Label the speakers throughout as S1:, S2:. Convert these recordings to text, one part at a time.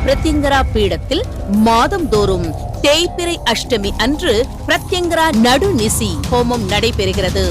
S1: பிரத்யங்கரா பீடத்தில் மாதந்தோறும் தேய்பிறை அஷ்டமி அன்று பிரத்யங்கரா நடுநிசி ஹோமம் நடைபெறுகிறது.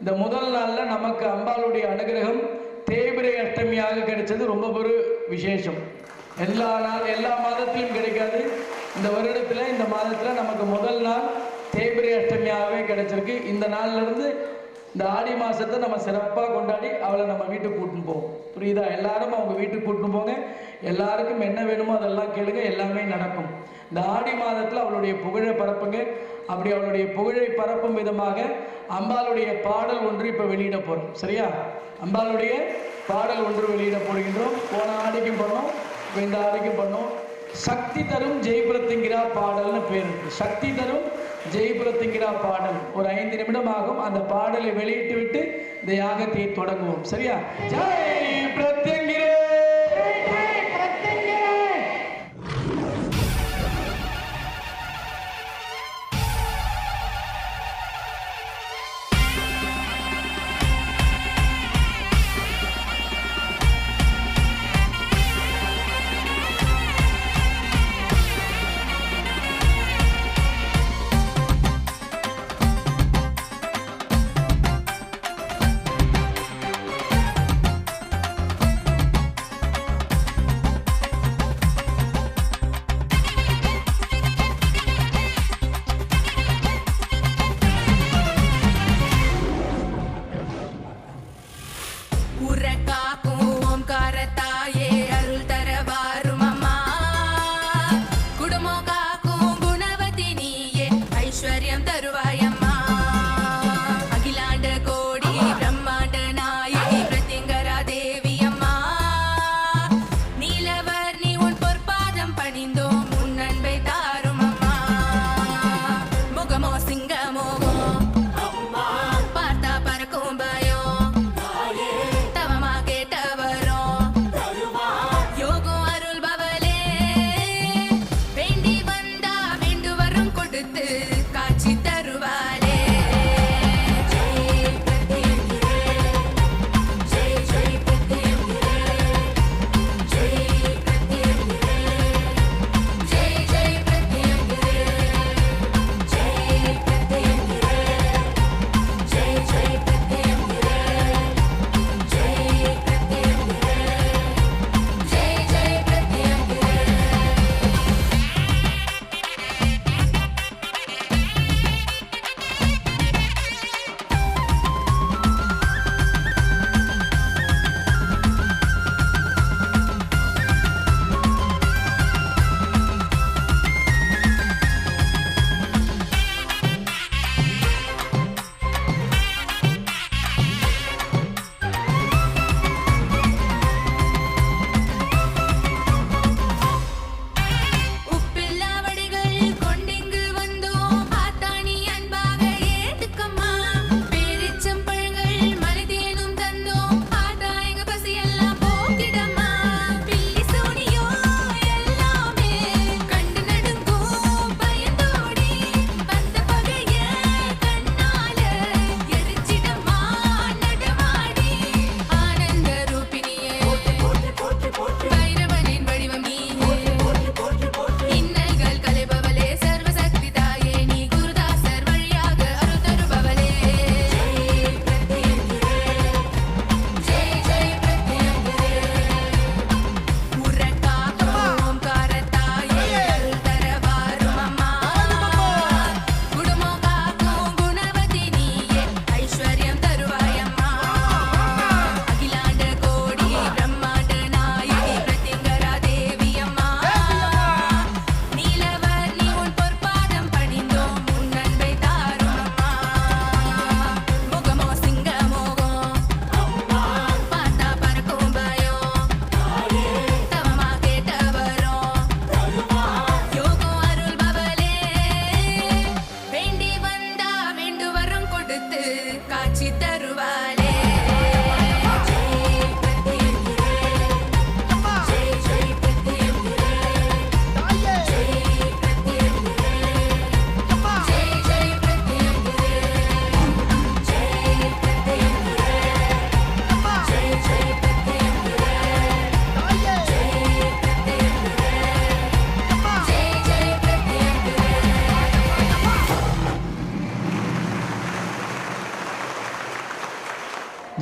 S2: இந்த முதல் நாள்ல நமக்கு அம்பாளுடைய அனுகிரகம் தேய்பிறை அஷ்டமியாக கிடைச்சது ரொம்ப ஒரு விசேஷம். எல்லா மாதத்திலும் கிடைக்காது. இந்த வருடத்துல இந்த மாதத்துல நமக்கு முதல் நாள் தேய்பிறை அஷ்டமியாகவே கிடைச்சிருக்கு. இந்த நாள்ல இருந்து இந்த ஆடி மாசத்தை நம்ம சிறப்பா கொண்டாடி அவளை நம்ம வீட்டுக்கு கூட்டின்னு போவோம். புரியுதா? எல்லாரும் அவங்க வீட்டுக்கு கூட்டின்னு போங்க. எல்லாருக்கும் என்ன வேணுமோ அதெல்லாம் கேளுங்க, எல்லாமே நடக்கும். இந்த ஆடி மாதத்துல அவளுடைய புகழை பரப்புங்க. அப்படி அவளுடைய புகழை பரப்பும் விதமாக அம்பாளுடைய பாடல் ஒன்று இப்ப வெளியிட போறோம். சரியா? அம்பாளுடைய பாடல் ஒன்று வெளியிட போடுகின்றோம். போன ஆடிக்கும் பண்ணோம், இந்த ஆடிக்கும் பண்ணோம். சக்தி தரும் ஜெயபுரத்திங்கிரா பாடல்னு பேர் இருக்கு. சக்தி தரும் ஜெயபுரத்திங்கிரா பாடல் ஒரு 5 நிமிடம் ஆகும். அந்த பாடலை வெளியிட்டு விட்டு இந்த யாகத்தை தொடங்குவோம். சரியா? ஜெய் பிரத்யங்கிரே.
S3: சிங்கமோகம் பார்த்தா பறக்கும் பயம் தவமா கேட்ட வரும் யோகம் அருள் பவலே வேண்டி வந்தா வேண்டு வரம் கொடுத்து காட்சி தருவாளே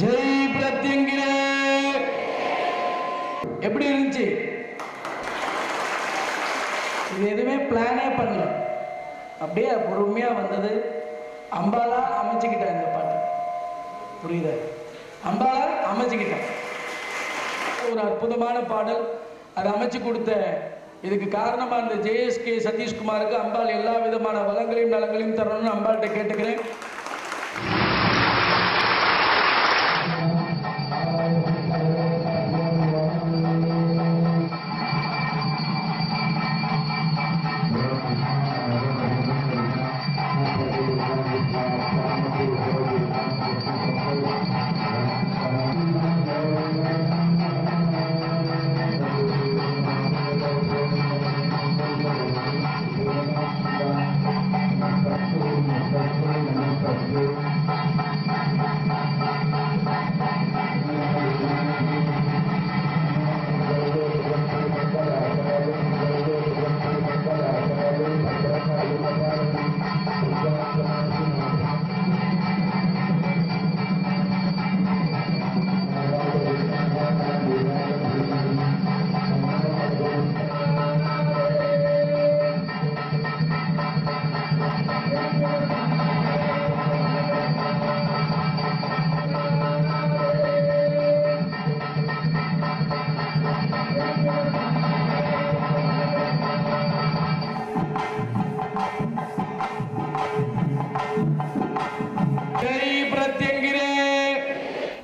S2: ஜெய் பிரத்யங்கிரே. எப்படி இருந்துச்சு? இது எதுவுமே பிளானே பண்ணல, அப்படியே பொறுமையா வந்தது. அம்பாலா அமைச்சுக்கிட்டேன் இந்த பாட்டு, புரியுதா? அம்பாலா அமைச்சுக்கிட்டேன். ஒரு அற்புதமான பாடல், அதை அமைச்சு கொடுத்த இதுக்கு காரணமா இந்த ஜேஎஸ்கே சதீஷ்குமாருக்கு அம்பாள் எல்லா விதமான வளங்களையும் நலங்களையும் தரணும்னு அம்பாள்கிட்ட கேட்டுக்கிறேன்.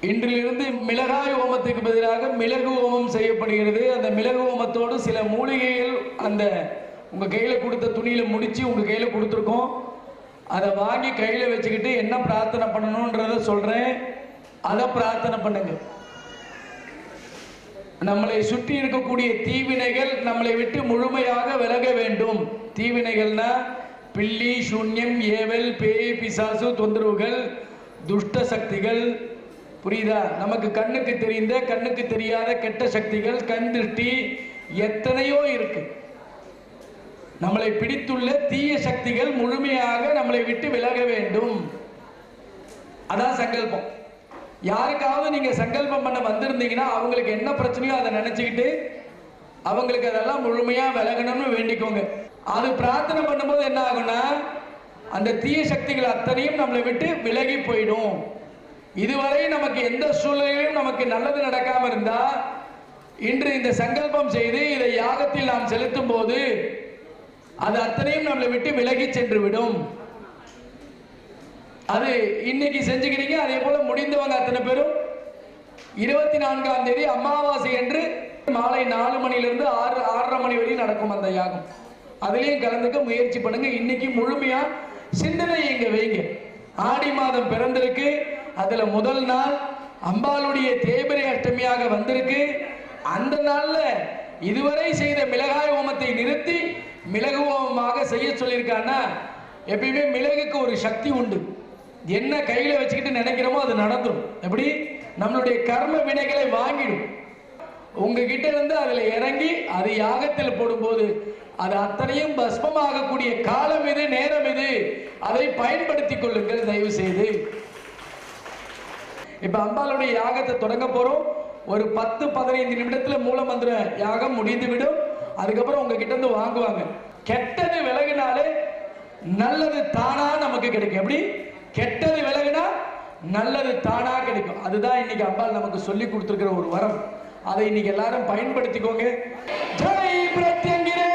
S2: இன்றிலிருந்து மிளகாய் ஓமத்துக்கு பதிலாக மிளகு ஓமம் செய்யப்படுகிறது. அந்த மிளகு ஓமத்தோடு சில மூலிகைகள் அந்த உங்க கையில கொடுத்த துணியில முடிச்சு உங்க கையில கொடுத்துருக்கோம். அதை வாங்கி கையில் வச்சுக்கிட்டு என்ன பிரார்த்தனை பண்ணணுன்றத சொல்றேன். அதை பிரார்த்தனை பண்ணுங்க. நம்மளை சுற்றி இருக்கக்கூடிய தீவினைகள் நம்மளை விட்டு முழுமையாக விலக வேண்டும். தீவினைகள்னா பில்லி, சூன்யம், ஏவல், பேய், பிசாசு, தொந்தரவுகள், துஷ்ட சக்திகள், புரியுதா? நமக்கு கண்ணுக்கு தெரிந்த கண்ணுக்கு தெரியாத கெட்ட சக்திகள், கண் திருஷ்டி, எத்தனையோ இருக்கு. நம்மளை பிடித்துள்ள தீய சக்திகள் முழுமையாக நம்மளை விட்டு விலக வேண்டும். அதான் சங்கல்பம். யாருக்காவது நீங்க சங்கல்பம் பண்ண வந்திருந்தீங்கன்னா அவங்களுக்கு என்ன பிரச்சனையோ அதை நினைச்சுக்கிட்டு அவங்களுக்கு அதெல்லாம் முழுமையா விலகணும்னு வேண்டிக்கோங்க. அது பிரார்த்தனை பண்ணும்போது என்ன ஆகும்னா அந்த தீய சக்திகள் அத்தனையும் நம்மளை விட்டு விலகி போயிடும். இதுவரை நமக்கு எந்த சூழ்நிலையிலும் நமக்கு நல்லது நடக்காம இருந்தா இன்று இந்த சங்கல்பம் செய்து இதை யாகத்தில் நாம் செலுத்தும் போது அது அத்தனையும் நம்மளை விட்டு விலகி சென்று விடும். அது இன்னைக்கு செஞ்சுக்கிறீங்க. அதே போல முடிந்தவங்க அத்தனை பேரும் 24ஆம் தேதி அமாவாசை என்று மாலை 4 மணிலிருந்து 6:30 மணி வரை நடக்கும் அந்த யாகம். அதுலயும் கலந்துக்க முயற்சி பண்ணுங்க. இன்னைக்கு முழுமையா சிந்தனை இங்க வைங்க. ஆடி மாதம் பிறந்திருக்கு. அதுல முதல் நாள் அம்பாளுடைய தேய்பிறை அஷ்டமியாக வந்திருக்கு. அந்த நாள்ல இதுவரை செய்த மிளகாய் ஹோமத்தை நிறுத்தி மிளகு ஹோமமாக செய்ய சொல்லியிருக்கான்னா, எப்பயுமே மிளகுக்கு ஒரு சக்தி உண்டு. என்ன கையில வச்சுக்கிட்டு நினைக்கிறோமோ அது நடந்துடும். எப்படி? நம்மளுடைய கர்ம வினைகளை வாங்கிடும். உங்ககிட்ட இருந்து அதுல இறங்கி அது யாகத்தில் போடும்போது அது அத்தனையும் பஸ்மமாகக்கூடிய காலம் இது, நேரம் இது. அதை பயன்படுத்திக் கொள்ளுங்கள் தயவு செய்து. இப்ப அம்பாளுடைய யாகத்தை தொடங்க போறோம். ஒரு 10-15 நிமிடத்துல மூலமந்திர யாகம் முடிந்துவிடும். அதுக்கப்புறம் உங்ககிட்ட இருந்து வாங்குவாங்க. கெட்டது விலகினாலே நல்லது தானா நமக்கு கிடைக்கும். எப்படி? கெட்டது விலகினா நல்லது தானா கிடைக்கும். அதுதான் இன்னைக்கு அம்பாள் நமக்கு சொல்லி கொடுத்திருக்கிற ஒரு வரம். அதை இன்னைக்கு எல்லாரும் பயன்படுத்திக்கோங்க. ஜெய் பிரத்யங்கிரே.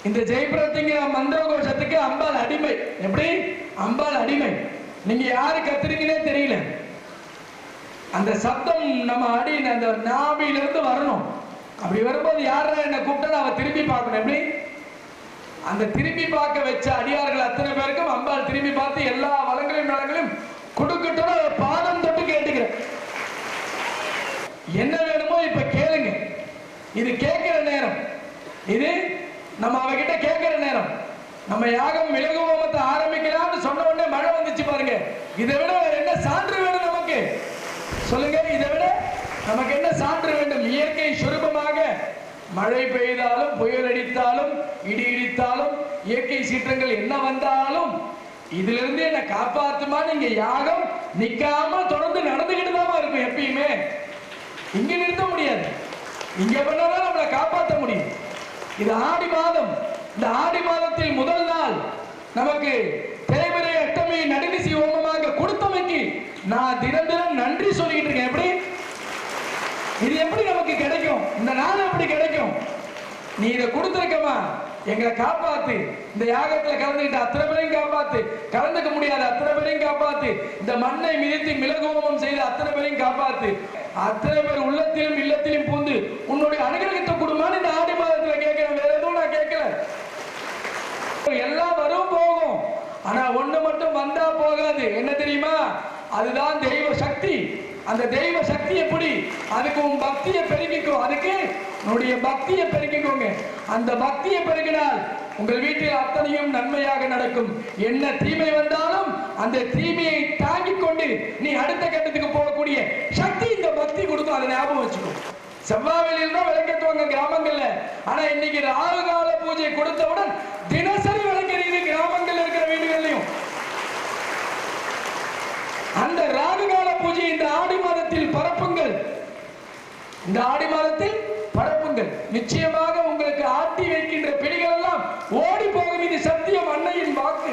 S2: இந்த ஜெயபிரதிங்கிற மந்திர கோஷத்துக்கு அம்பாள் அடிமை. எப்படி? அம்பாள் அடிமை. நீங்க யாரு கத்துறீங்கன்னே தெரியல. அந்த சப்தம் நம்ம அடி அந்த நாபிலிருந்து வரணும். அப்படி வரும்போது யாரா என்ன கூப்பிட்டா அவ திரும்பி பார்க்கணும். எப்படி? அந்த திரும்பி பார்க்க வச்ச அடியார்கள் அத்தனை பேருக்கும் அம்பாள் திரும்பி பார்த்து எல்லா வளங்களையும் நலங்களையும் கொடுக்கட்டும் பாதம் தொட்டு கேட்டுக்கிறேன். என்ன வேணுமோ இப்ப கேளுங்க. இது கேட்கிற நேரம். இது நம்ம அவகிட்ட கேட்கிற நேரம். நம்ம யாகம் மிளகு ஹோமத்தை ஆரம்பிக்கலாம்னு சொன்ன உடனே மழை வந்துச்சு பாருங்க. இதை விட வேற என்ன சான்று வேணும் நமக்கு? சொல்லுங்க. இதை விட நமக்கு என்ன சான்று வேண்டும்? இயற்கை சுரூபமாக மழை பெய்தாலும் புயல் அடித்தாலும் இடி இடித்தாலும் இயற்கை சீற்றங்கள் என்ன வந்தாலும் இதுல இருந்து என்ன காப்பாத்துமா, நீங்க யாகம் நிக்காம தொடர்ந்து நடந்துகிட்டு தான் இருக்கும் எப்பயுமே. இங்க நிறுத்த முடியாது, இங்க பண்ணாதான் நம்மளை காப்பாற்ற முடியும். இது ஆடி மாதம். இந்த ஆடி மாதத்தில் முதல் நாள் நமக்கு தேய்பிறை அஷ்டமி நடுநிசி ஹோமமாக கொடுத்தமைக்கு நான் தினம் தினம் நன்றி சொல்லிட்டு இருக்கேன். எப்படி இது எப்படி நமக்கு கிடைக்கும்? இந்த நாள் எப்படி கிடைக்கும்? நீ இதை கொடுத்திருக்கமா, எங்களை காப்பாத்து. இந்த யாகத்துல கலந்துகிட்ட அத்தனை பேரையும் காப்பாத்து, கலந்துக்க முடியாத அத்தனை பேரையும் காப்பாத்து, இந்த மண்ணை மிதித்து மிளகு ஹோமம் செய்த அத்தனை பேரையும் காப்பாத்து. அத்தனை பேர் உள்ளத்திலும் இல்லத்திலும் பூந்து உன்னுடைய அனுகிரகத்தை கொடுமான்னு இந்த ஆடி மாதத்துல கேட்கிறேன். வேற எதுவும் நான் கேட்கல. எல்லாம் வரும் போகும், ஆனா ஒண்ணு மட்டும் வந்தா போகாது. என்ன தெரியுமா? அதுதான் தெய்வ சக்தி. அந்த தெய்வ சக்தி எப்படி? அதுக்கு உன் பக்தியை பெருக்கிக்கோ. அதுக்கு உன்னுடைய பக்தியை பெருக்கிக்கோங்க. அந்த பக்தியை பெருக்கினால் உங்கள் வீட்டில் அத்தனையும் நன்மையாக நடக்கும். என்ன தீமை வந்தாலும் அந்த தீமையை தாங்கிக் கொண்டு நீ அடுத்த கட்டத்துக்கு போகக்கூடிய சக்தி இந்த பக்தி கொடுக்கும். அதை ஞாபகம் வச்சுக்கோ. செவ்வாய்களில் தான் விளக்கேற்றுவாங்க கிராமங்கள்ல. ஆனா இன்னைக்கு ராகு கால பூஜை கொடுத்தவுடன் தினசரி விளக்கெறியுது கிராமங்கள்ல இருக்கிற வீடுகள்லையும். அந்த ராகு கால பூஜை இந்த ஆடி மாதத்தில் பரப்புங்கள். இந்த ஆடி மாதத்தில் பரப்புங்கள். நிச்சயமாக உங்களுக்கு ஆட்டி வைக்கின்ற பிடிகள் எல்லாம் ஓடி போகும். இது சத்தியம். அன்னையின் வாக்கு,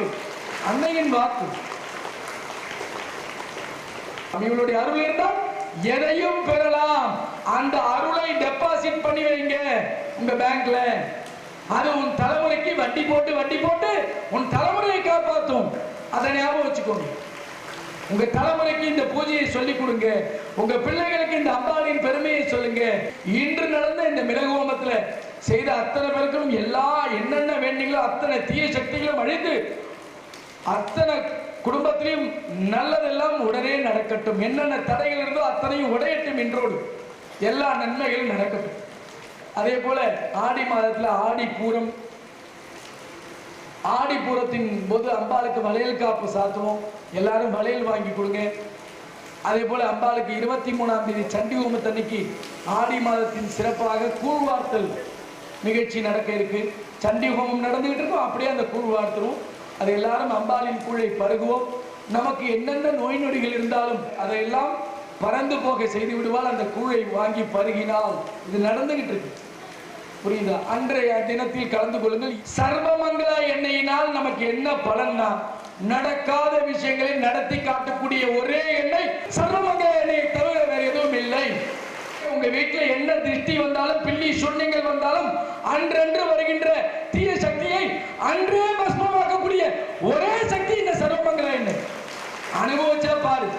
S2: அன்னையின் வாக்கு. அவங்களுடைய அருள் இருந்தால் எதையும் பெறலாம். அந்த அருளை டெபாசிட் பண்ணி வைங்க உங்க பேங்க்ல. அது உன் தலைமுறைக்கு வட்டி போட்டு வட்டி போட்டு உன் தலைமுறையை காப்பாற்றும். அதை ஞாபகம் வச்சுக்கோங்க. உங்க தலைமுறைக்கு இந்த பூஜையை சொல்லிக் கொடுங்க. உங்க பிள்ளைகளுக்கு இந்த அம்பாளின் பெருமையை சொல்லுங்க. இன்று நடந்த இந்த மிளகு ஹோமத்துல செய்த அத்தனை பேருக்கும் எல்லா என்னென்ன வேண்டிங்களோ அத்தனை தீய சக்திகளும் அழிந்து அத்தனை குடும்பத்திலையும் நல்லதெல்லாம் உடனே நடக்கட்டும். என்னென்ன தடைகள் இருந்தோ அத்தனையும் உடையட்டும். இன்றோடு எல்லா நன்மைகளும் நடக்கட்டும். அதே போல ஆடி மாதத்துல ஆடி பூரம், ஆடி பூரத்தின் போது அம்பாளுக்கு வளையல் காப்பு சாத்துவோம். எல்லாரும் வளையல் வாங்கி கொடுங்க. அதே போல அம்பாளுக்கு 23ஆம் தேதி சண்டி ஹோமத்தன்னைக்கு ஆடி மாதத்தின் சிறப்பாக கூழ்வார்த்தல் நிகழ்ச்சி நடக்க இருக்கு. சண்டி ஹோமம் நடந்துகிட்டு இருக்கோம், அப்படியே அந்த கூழ்வார்த்தலும். அது எல்லாரும் அம்பாளின் கூழை பருகுவோம். நமக்கு என்னென்ன நோய் நொடிகள் இருந்தாலும் அதையெல்லாம் பறந்து போக செய்து விடுவாள். அந்த கூழை வாங்கி பருகினால் இது நடந்துகிட்டு இருக்கு. புரியுதா? அன்றைய தினத்தில் கலந்து கொள்ளுங்கள். சர்வமங்கல எண்ணெயினால் நமக்கு என்ன பலன்னா, நடக்காத விஷயங்களை நடத்தி காட்டக்கூடிய ஒரே எண்ணெய் சர்வமங்கல எண்ணெயை தவிர வேற எதுவும் இல்லை. உங்க வீட்டுல என்ன திருஷ்டி வந்தாலும் பில்லி சுண்ணிகள் வந்தாலும் அன்றன்று வருகின்ற தீய சக்தியை அன்றே பஸ்மமாக்கக்கூடிய ஒரே சக்தி இந்த சர்வமங்கல எண்ணெய். அனுபவிச்சா பாரு.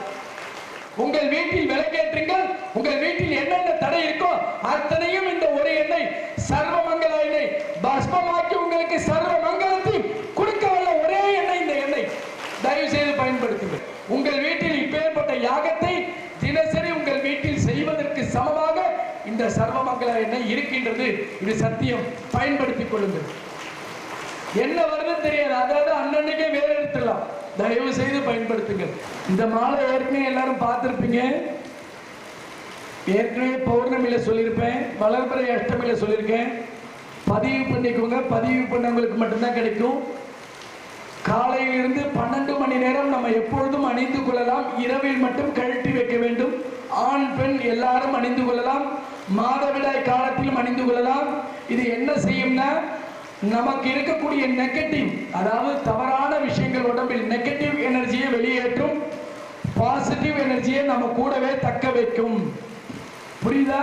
S2: உங்கள் வீட்டில் விளக்கேற்றுங்கள். உங்கள் வீட்டில் என்னென்ன தடை இருக்கோ அத்தனையும் இந்த ஒரு எண்ணெய் சர்வமங்கல எண்ணெய் பஸ்மமாக்கி உங்களுக்கு சர்வ மங்கலத்தையும் கொடுக்க வல்ல ஒரே எண்ணெய் இந்த எண்ணெய். தயவு செய்து பயன்படுத்துங்கள். உங்கள் வீட்டில் இப்பேற்பட்ட யாகத்தை தினசரி உங்கள் வீட்டில் செய்வதற்கு சமமாக இந்த சர்வமங்கல எண்ணெய் இருக்கின்றது. இது சத்தியம். பயன்படுத்திக் கொள்ளுங்கள். என்ன வருதுன்னு தெரியாது, அதாவது அன்னன்னைக்கே வேலை எடுத்துடலாம். தயவு செய்து பயன்படுத்துங்கள். இந்த மாலை ஏற்கனவே எல்லாரும் பார்த்திருப்பீங்க. ஏற்கனவே பௌர்ணமியில சொல்லியிருப்பேன், வளர்பிறை அஷ்டமியில சொல்லியிருக்கேன். பதிவு பண்ணிக்கோங்க. பதிவு பண்ணவங்களுக்கு மட்டும்தான் கிடைக்கும். காலையிலிருந்து 12 மணி நேரம் நம்ம எப்பொழுதும் அணிந்து கொள்ளலாம். இரவில் மட்டும் கழட்டி வைக்க வேண்டும். ஆண் பெண் எல்லாரும் அணிந்து கொள்ளலாம். மாதவிடாய் காலத்திலும் அணிந்து கொள்ளலாம். இது என்ன செய்யும்னா, நமக்கு இருக்கக்கூடிய நெகட்டிவ், அதாவது தவறான விஷயங்கள் உடம்பில் நெகட்டிவ் எனர்ஜியை வெளியேற்றும். பாசிட்டிவ் எனர்ஜியை நம்ம கூடவே தக்க வைக்கும். புரியுதா?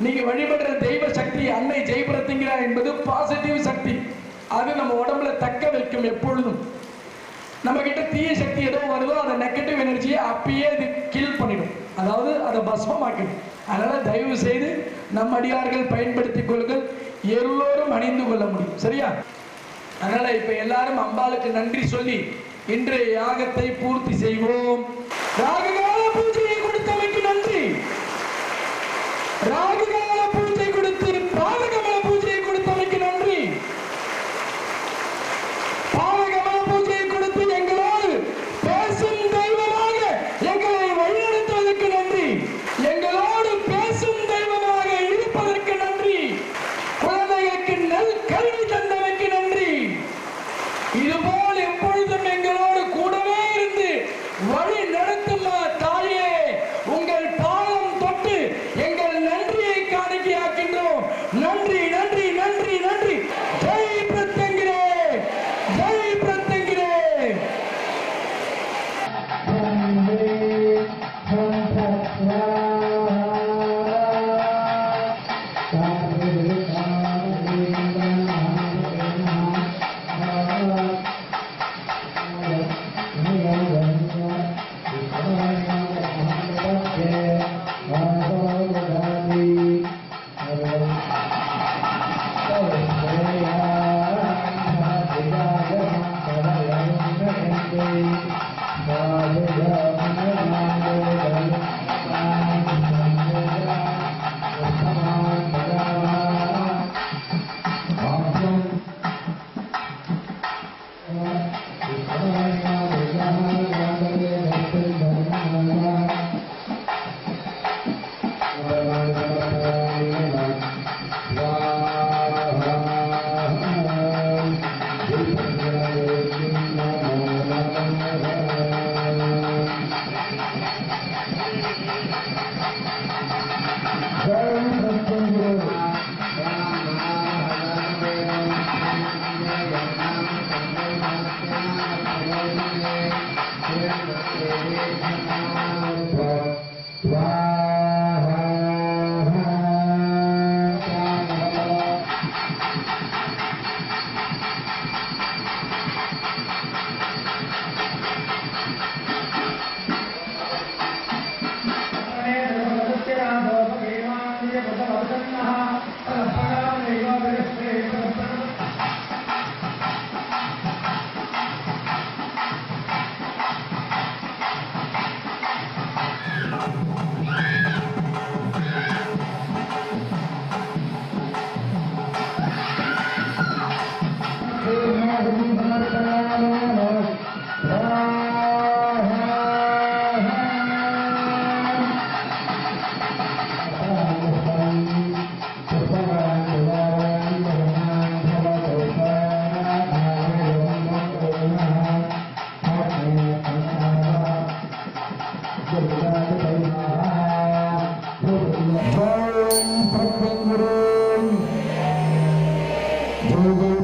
S2: நீங்க வழிபடுற தெய்வ சக்தி அன்னை ஜெயபிரத்திங்கிறா என்பது பாசிட்டிவ் சக்தி. அது நம்ம உடம்புல தக்க வைக்கும். எப்பொழுதும் நம்ம கிட்ட தீய சக்தி ஏதோ வருதோ அந்த நெகட்டிவ் எனர்ஜியை அப்பயே அது கில் பண்ணிடும், அதாவது அதை பஸ்மமாக்கிடும். அதனால தயவு செய்து நம் அடியார்கள் பயன்படுத்திக் கொள்ளுங்கள். எல்லோரும் அணிந்து கொள்ள முடியும். சரியா? அதனால இப்ப எல்லாரும் அம்பாளுக்கு நன்றி சொல்லி இன்றைய யாகத்தை பூர்த்தி செய்வோம். ராகுகால பூஜையை கொடுத்தமைக்கு நன்றி. ராகுகால பூஜை கொடுத்து பாலகமல பூஜையை கொடுத்தமைக்கு நன்றி. பாலகமல பூஜையை கொடுத்து எங்களோடு பேசும் தெய்வமாக எங்களை வழிநடத்துவதற்கு நன்றி. எங்களோடு பேசும் தெய்வமாக இருப்பதற்கு நன்றி. குழந்தைகளுக்கு நல் கல்வி தந்தமைக்கு நன்றி. இதுபோல் எப்பொழுதும் எங்களோடு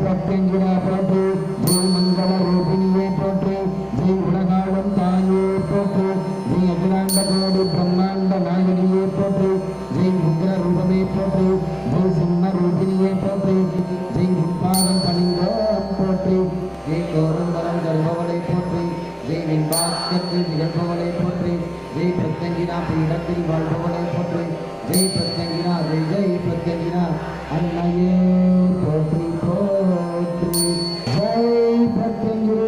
S4: பிரத்யங்கிரா போற்று, ஜெய் மங்கள ரூபிணியே போற்று, ஜெய் உலகாளும் தாயே போற்று, ஜெய் அகிலாண்ட கோடி பிரம்மாண்ட நாயகியே போற்று, ஜெய் உக்ர ரூபமே போற்று, ஜெய் சிம்ம ரூபிணியே போற்று, ஜெய் உட்பாதம் பணிந்தோம் போற்று, ஜெய் கோரம்பரம் தருபவளை போற்று, ஜெய் விண்பாக்கத்தில் நிகழ்பவளை போற்று, ஜெய் பிரத்யங்கிரா பீடத்தில் வாழ்பவளை போற்று, ஜெய் பிரத்யங்கிரா, ஜெய் ஜெய் பிரத்யங்கிரா அன்னையே போற்றி போற்றி, ஜெய் பிரத்யங்கிரி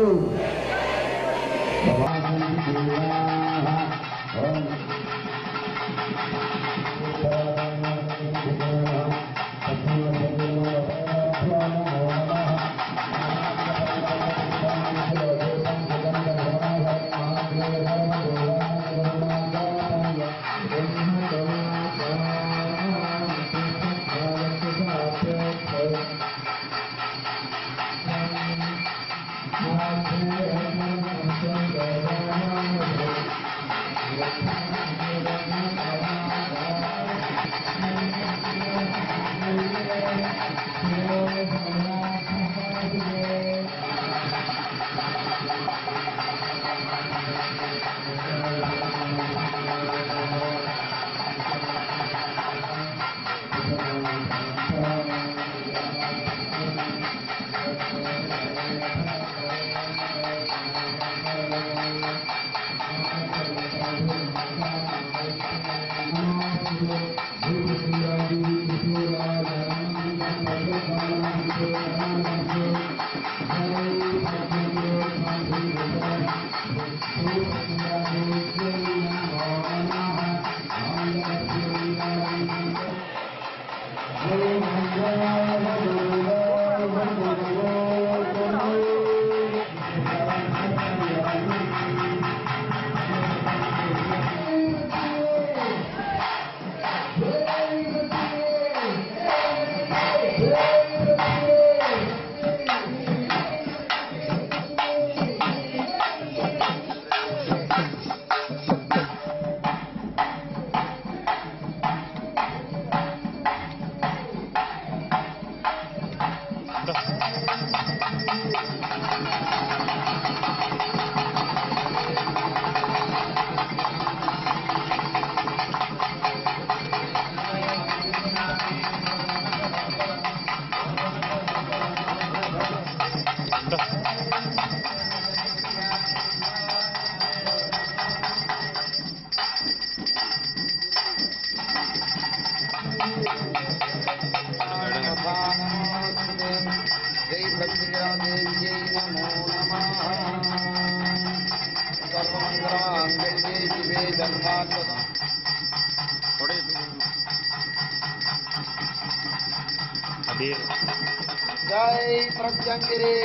S5: जय प्रत्यंगिरी,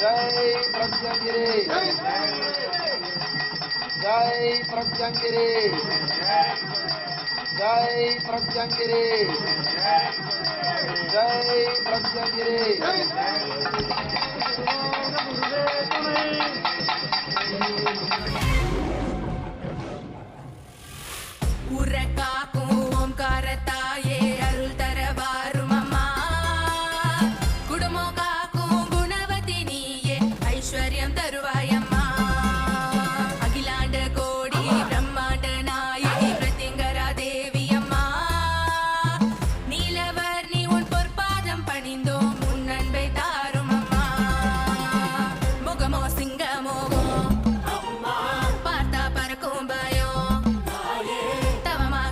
S5: जय प्रत्यंगिरी, जय प्रत्यंगिरी, जय प्रत्यंगिरी, जय प्रत्यंगिरी।
S3: உறக்காக்கும் ஓம்காரத்தாயே அருள் தரவாரும் அம்மா, குடும்பம் காக்கும் குணவதி நீயே ஐஸ்வர்யம் தருவாயம்மா, அகிலாண்ட கோடி பிரம்மாண்ட நாயகி பிரத்யங்கரா தேவி அம்மா, நீலவர் நீ உன் பொற்பாதம் பணிந்தோம் உன் அன்பை தாரும் அம்மா, முகமோ சிங்கமோ பார்த்தா பறக்கும் பயம், தவமா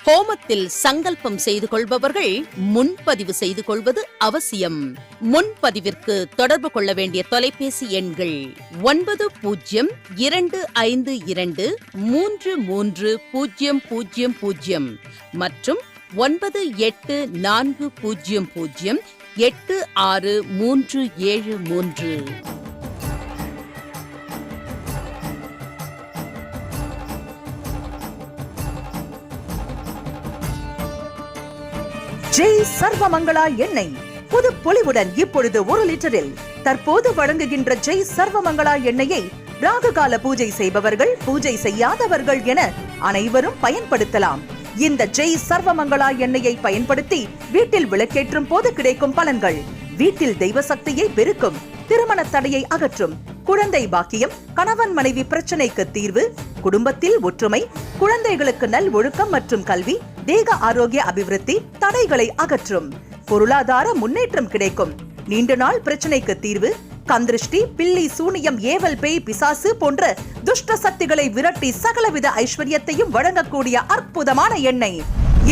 S1: ஹோமத்தில் சங்கல்பம் செய்து கொள்பவர்கள் முன்பதிவு செய்து கொள்வது அவசியம். முன்பதிவிற்கு தொடர்பு கொள்ள வேண்டிய தொலைபேசி எண்கள் 9022233000 மற்றும் 9840086373.
S6: ஜெய் சர்வமங்களா எண்ணெய் புது பொலிவுடன் இப்பொழுது 1 லிட்டரில். தற்போது வழங்குகின்ற ஜெய் சர்வமங்களா எண்ணெயை ராகுகால பூஜை செய்பவர்கள், பூஜை செய்யாதவர்கள் என அனைவரும் பயன்படுத்தலாம். இந்த ஜெய் சர்வமங்களா எண்ணெயை பயன்படுத்தி வீட்டில் விளக்கேற்றும் போது கிடைக்கும் பலன்கள்: வீட்டில் தெய்வ சக்தியை பெருக்கும், திருமண தடையை அகற்றும், குழந்தை பாக்கியம், கணவன் மனைவி பிரச்சனைக்கு தீர்வு, குடும்பத்தில் ஒற்றுமை, குழந்தைகளுக்கு நல் ஒழுக்கம் மற்றும் கல்வி, தேக ஆரோக்கிய அபிவிருத்தி, தடைகளை அகற்றும், பொருளாதார முன்னேற்றம் கிடைக்கும், நீண்ட நாள் பிரச்சனைக்கு தீர்வு, கந்திருஷ்டி, பில்லி, சூனியம், ஏவல், பேய், பிசாசு போன்ற துஷ்ட சக்திகளை விரட்டி சகலவித ஐஸ்வர்யத்தையும் வழங்கக்கூடிய அற்புதமான எண்ணெய்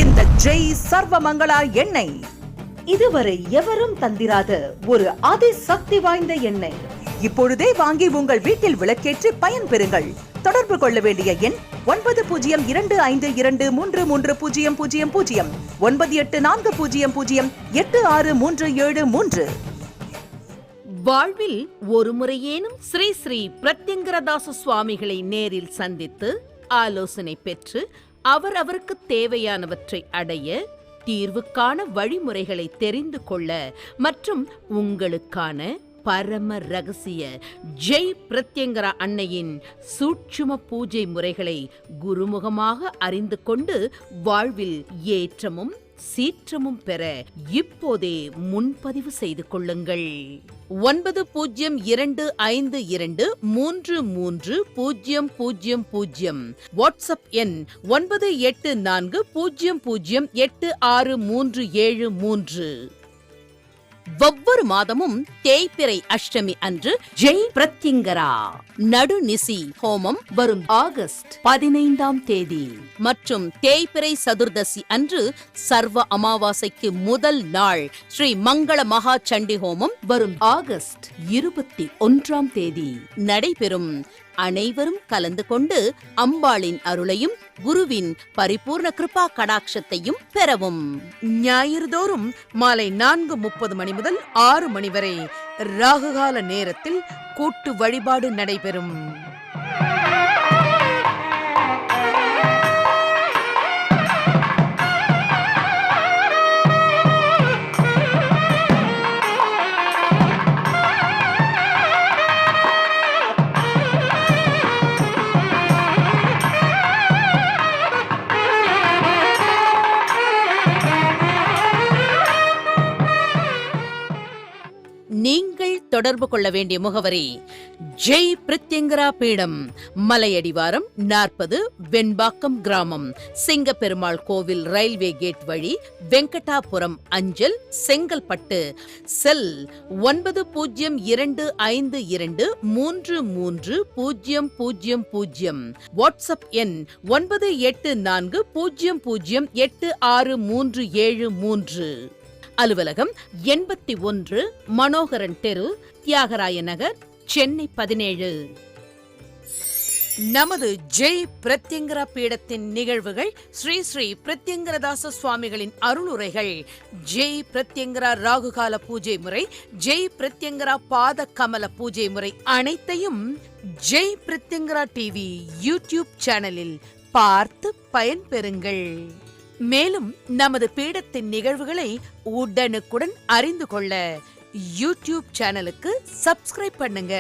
S6: இந்த ஜெய் சர்வமங்களா எண்ணெய். இதுவரை எவரும் தந்திராத ஒரு அதி சக்தி வாய்ந்த எண்ணெய். இப்பொழுதே வாங்கி உங்கள் வீட்டில் விளக்கேற்றி பயன் பெறுங்கள். தொடர்பு கொள்ள வேண்டிய எண் 9025233000 9840086373.
S1: வாழ்வில் ஒரு முறையேனும் ஸ்ரீ ஸ்ரீ பிரத்யங்கரதாச சுவாமிகளை நேரில் சந்தித்து ஆலோசனை பெற்று அவருக்கு தேவையானவற்றை அடைய, தீர்வுக்கான வழிமுறைகளை தெரிந்து கொள்ள மற்றும் உங்களுக்கான பரம ரகசிய ஜெய் பிரத்யங்கரா அன்னையின் சூட்சும பூஜை முறைகளை குருமுகமாக அறிந்து கொண்டு வாழ்வில் ஏற்றமும் சீற்றமும் பெற இப்போதே முன்பதிவு செய்து கொள்ளுங்கள். 9052233000. வாட்ஸ்அப் எண் 9840086373. ஒவ்வொரு மாதமும் தேய்பிறை அஷ்டமி அன்று ஜெய் பிரத்யங்கரா நடுநிசி ஹோமம் வரும் ஆகஸ்ட் 15ஆம் தேதி மற்றும் தேய்பிறை சதுர்தசி அன்று சர்வ அமாவாசைக்கு முதல் நாள் ஸ்ரீ மங்கள மகா சண்டி ஹோமம் வரும் ஆகஸ்ட் 21ஆம் தேதி நடைபெறும். அனைவரும் கலந்து கொண்டு அம்பாளின் அருளையும் குருவின் பரிபூர்ண கிருபா கடாட்சத்தையும் பெறவும். ஞாயிறுதோறும் மாலை 4:30 மணி முதல் 6 மணி வரை ராகுகால நேரத்தில் கூட்டு வழிபாடு நடைபெறும். நீங்கள் தொடர்பு கொள்ள வேண்டிய முகவரி: ஜெய் பிரத்யங்கரா பீடம், மலையடிவாரம் 40, வெண்பாக்கம் கிராமம், சிங்கப்பெருமாள் கோவில் ரயில்வே கேட் வழி, வெங்கடாபுரம் அஞ்சல், செங்கல்பட்டு. செல் 9052233000. வாட்ஸ்அப் எண் 9840086373. அலுவலகம் 81 மனோகரன் தெரு, தியாகராய நகர், சென்னை 17. நமது ஜெய் பிரத்யங்கரா பீடத்தின் நிகழ்வுகள், ஸ்ரீ ஸ்ரீ பிரத்யங்கரதாச சுவாமிகளின் அருளுரைகள், ஜெய் பிரத்யங்கரா ராகுகால பூஜை முறை, ஜெய் பிரத்யங்கரா பாத கமல பூஜை முறை அனைத்தையும் ஜெய் பிரத்யங்கரா டிவி யூடியூப் சேனலில் பார்த்து பயன்பெறுங்கள். மேலும் நமது பீடத்தின் நிகழ்வுகளை உடனுக்குடன் அறிந்து கொள்ள யூடியூப் சேனலுக்கு சப்ஸ்கிரைப் பண்ணுங்க.